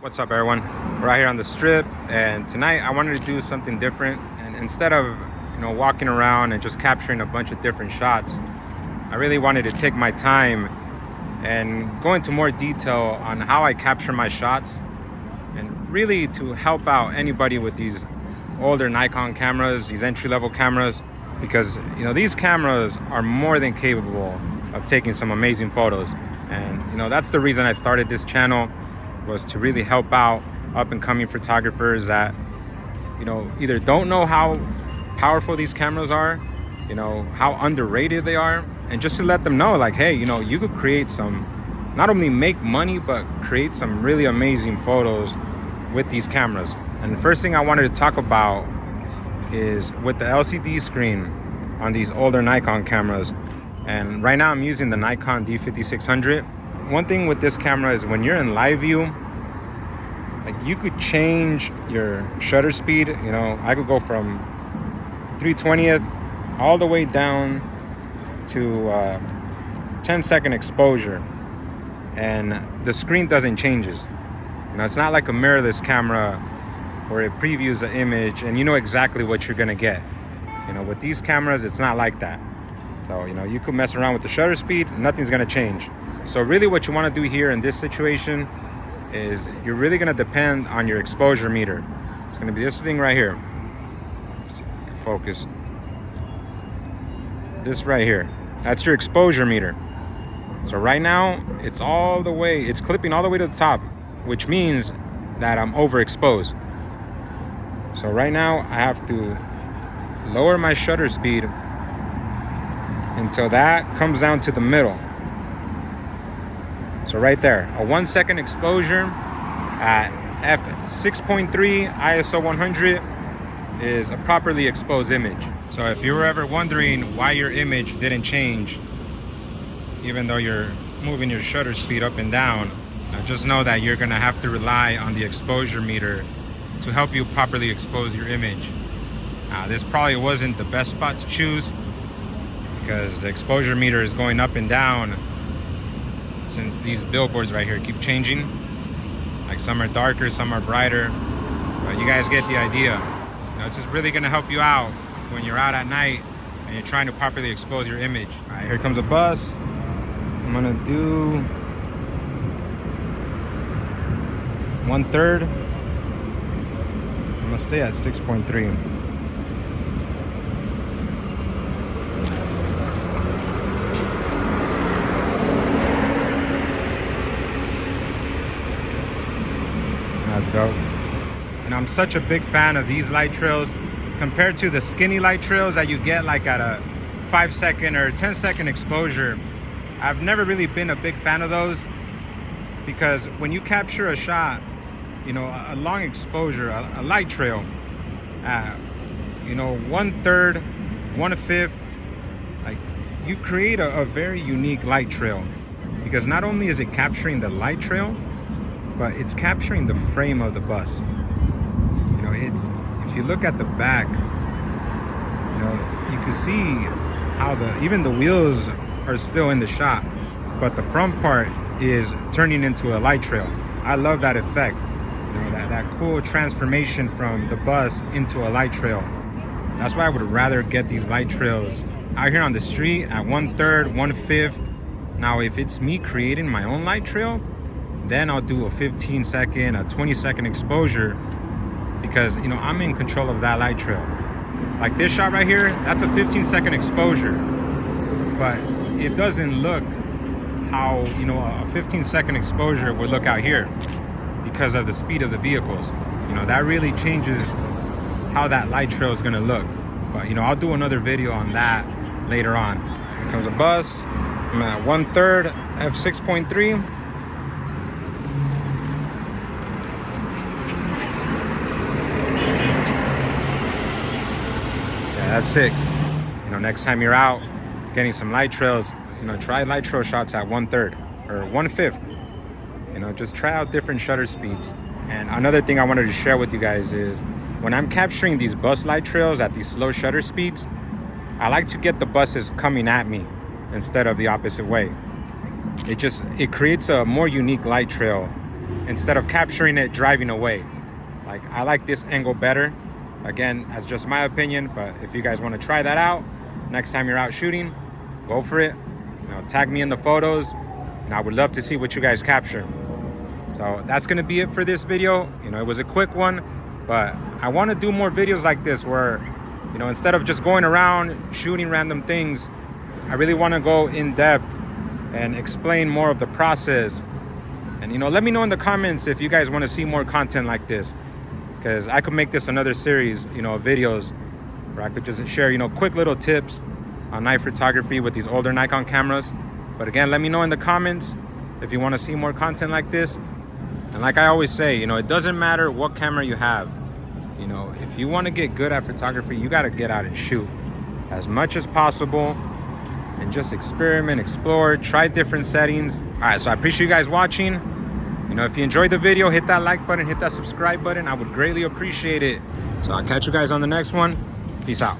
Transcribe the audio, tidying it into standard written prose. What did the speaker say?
What's up, everyone? We're out here on the strip, and tonight I wanted to do something different. And instead of walking around and just capturing a bunch of different shots, I really wanted to take my time and go into more detail on how I capture my shots, and really to help out anybody with these older Nikon cameras, these entry-level cameras, because these cameras are more than capable of taking some amazing photos. And that's the reason I started this channel, was to really help out up-and-coming photographers that either don't know how powerful these cameras are, how underrated they are, and just to let them know, like, hey, you could create some, not only make money, but create some really amazing photos with these cameras. And the first thing I wanted to talk about is with the LCD screen on these older Nikon cameras. And right now I'm using the Nikon D5600. One thing with this camera is when you're in live view, like, you could change your shutter speed. I could go from 3/20th all the way down to 10-second exposure, and the screen doesn't changes. It's not like a mirrorless camera where it previews the image and you know exactly what you're gonna get. With these cameras, it's not like that. So you could mess around with the shutter speed, nothing's gonna change. So really what you want to do here in this situation is you're really going to depend on your exposure meter. It's going to be this thing right here. Focus. This right here. That's your exposure meter. So right now it's clipping all the way to the top, which means that I'm overexposed. So right now I have to lower my shutter speed until that comes down to the middle. So right there, a 1-second exposure at f6.3 ISO 100 is a properly exposed image. So if you were ever wondering why your image didn't change, even though you're moving your shutter speed up and down, just know that you're gonna have to rely on the exposure meter to help you properly expose your image. This probably wasn't the best spot to choose, because the exposure meter is going up and down since these billboards right here keep changing. Like, some are darker, some are brighter, but you guys get the idea. This is really gonna help you out when you're out at night and you're trying to properly expose your image. All right, here comes a bus. I'm gonna do 1/3. I'm gonna stay at 6.3. That's dope. And I'm such a big fan of these light trails compared to the skinny light trails that you get like at a 5-second or 10-second exposure. I've never really been a big fan of those, because when you capture a shot, a long exposure, a light trail, 1/3, 1/5, like, you create a very unique light trail, because not only is it capturing the light trail, but it's capturing the frame of the bus. If you look at the back, you can see how even the wheels are still in the shot, but the front part is turning into a light trail. I love that effect, that cool transformation from the bus into a light trail. That's why I would rather get these light trails out here on the street at 1/3, 1/5. Now, if it's me creating my own light trail, then I'll do a 15-second, a 20-second exposure, because I'm in control of that light trail. Like this shot right here, that's a 15-second exposure, but it doesn't look how a 15-second exposure would look out here, because of the speed of the vehicles. That really changes how that light trail is gonna look. But I'll do another video on that later on. Here comes a bus. I'm at 1/3 f6.3. That's sick. Next time you're out getting some light trails, try light trail shots at 1/3 or 1/5. Just try out different shutter speeds. And another thing I wanted to share with you guys is, when I'm capturing these bus light trails at these slow shutter speeds, I like to get the buses coming at me instead of the opposite way. It creates a more unique light trail instead of capturing it driving away. Like, I like this angle better. Again, that's just my opinion, but if you guys want to try that out next time you're out shooting, go for it. You know, tag me in the photos, and I would love to see what you guys capture. So that's gonna be it for this video. You know, it was a quick one, but I want to do more videos like this where, you know, instead of just going around shooting random things, I really want to go in depth and explain more of the process. And, you know, let me know in the comments if you guys want to see more content like this, because I could make this another series, you know, of videos where I could just share, you know, quick little tips on night photography with these older Nikon cameras. But again, let me know in the comments if you want to see more content like this. And like I always say, you know, it doesn't matter what camera you have. You know, if you want to get good at photography, you got to get out and shoot as much as possible and just experiment, explore, try different settings. All right, so I appreciate you guys watching. You know, if you enjoyed the video, hit that like button, hit that subscribe button. I would greatly appreciate it. So I'll catch you guys on the next one. Peace out.